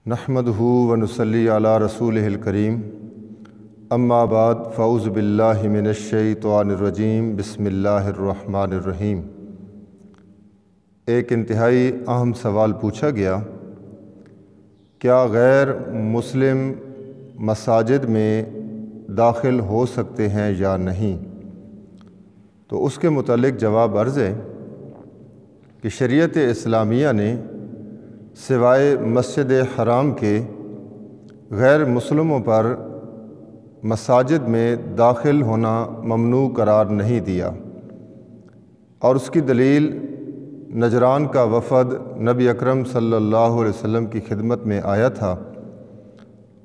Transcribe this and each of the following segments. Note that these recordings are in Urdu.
نحمدہ ونصلی علی رسولہ الکریم اما بعد فاعوذ باللہ من الشیطان الرجیم بسم اللہ الرحمن الرحیم۔ ایک انتہائی اہم سوال پوچھا گیا، کیا غیر مسلم مساجد میں داخل ہو سکتے ہیں یا نہیں؟ تو اس کے متعلق جواب عرض ہے کہ شریعت اسلامیہ نے سوائے مسجد حرام کے غیر مسلموں پر مساجد میں داخل ہونا ممنوع قرار نہیں دیا، اور اس کی دلیل نجران کا وفد نبی اکرم صلی اللہ علیہ وسلم کی خدمت میں آیا تھا،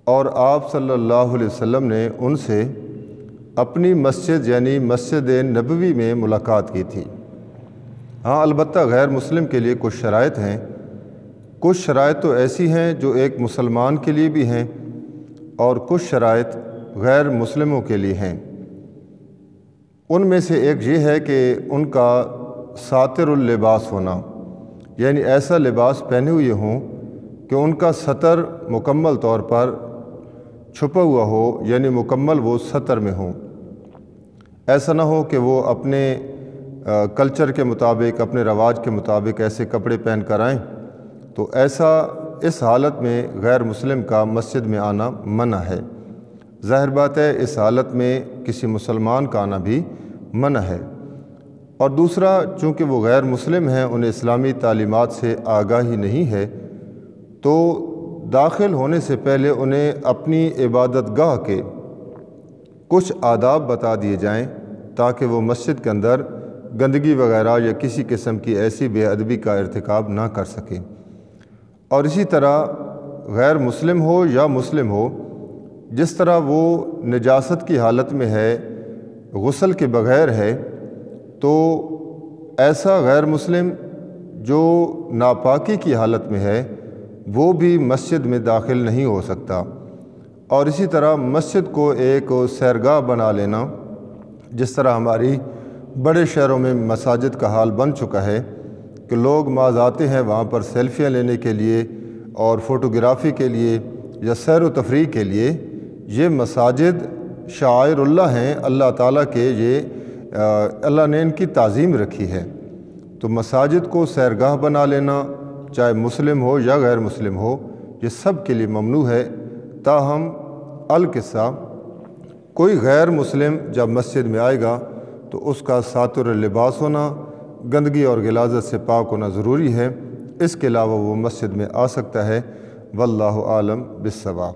اور آپ صلی اللہ علیہ وسلم نے ان سے اپنی مسجد یعنی مسجد نبوی میں ملاقات کی تھی۔ ہاں، البتہ غیر مسلم کے لیے کچھ شرائط ہیں۔ کچھ شرائط تو ایسی ہیں جو ایک مسلمان کے لیے بھی ہیں، اور کچھ شرائط غیر مسلموں کے لیے ہیں۔ ان میں سے ایک یہ ہے کہ ان کا ساتر اللباس ہونا، یعنی ایسا لباس پہنے ہوئے ہوں کہ ان کا سطر مکمل طور پر چھپا ہوا ہو، یعنی مکمل وہ سطر میں ہوں۔ ایسا نہ ہو کہ وہ اپنے کلچر کے مطابق، اپنے رواج کے مطابق ایسے کپڑے پہن کر آئیں، تو اس حالت میں غیر مسلم کا مسجد میں آنا منع ہے۔ ظاہر بات ہے اس حالت میں کسی مسلمان کا آنا بھی منع ہے۔ اور دوسرا، چونکہ وہ غیر مسلم ہیں، انہیں اسلامی تعلیمات سے آگاہی نہیں ہے، تو داخل ہونے سے پہلے انہیں اپنی عبادت گاہ کے کچھ آداب بتا دیے جائیں تاکہ وہ مسجد کے اندر گندگی وغیرہ یا کسی قسم کی ایسی بے ادبی کا ارتکاب نہ کر سکیں۔ اور اسی طرح غیر مسلم ہو یا مسلم ہو، جس طرح وہ نجاست کی حالت میں ہے، غسل کے بغیر ہے، تو ایسا غیر مسلم جو ناپاکی کی حالت میں ہے وہ بھی مسجد میں داخل نہیں ہو سکتا۔ اور اسی طرح مسجد کو ایک سیرگاہ بنا لینا، جس طرح ہماری بڑے شہروں میں مساجد کا حال بن چکا ہے کہ لوگ بعض آتے ہیں وہاں پر سیلفیاں لینے کے لیے اور فوٹوگرافی کے لیے یا سیر و تفریح کے لیے۔ یہ مساجد شعائر اللہ ہیں، اللہ تعالیٰ کے، یہ اللہ نے ان کی تعظیم رکھی ہے۔ تو مساجد کو سیرگاہ بنا لینا، چاہے مسلم ہو یا غیر مسلم ہو، یہ سب کے لیے ممنوع ہے۔ تاہم القصہ کوئی غیر مسلم جب مسجد میں آئے گا تو اس کا ساتر لباس ہونا، گندگی اور غلاظت سے پاک ہونا ضروری ہے۔ اس کے علاوہ وہ مسجد میں آ سکتا ہے۔ واللہ عالم بالصواب۔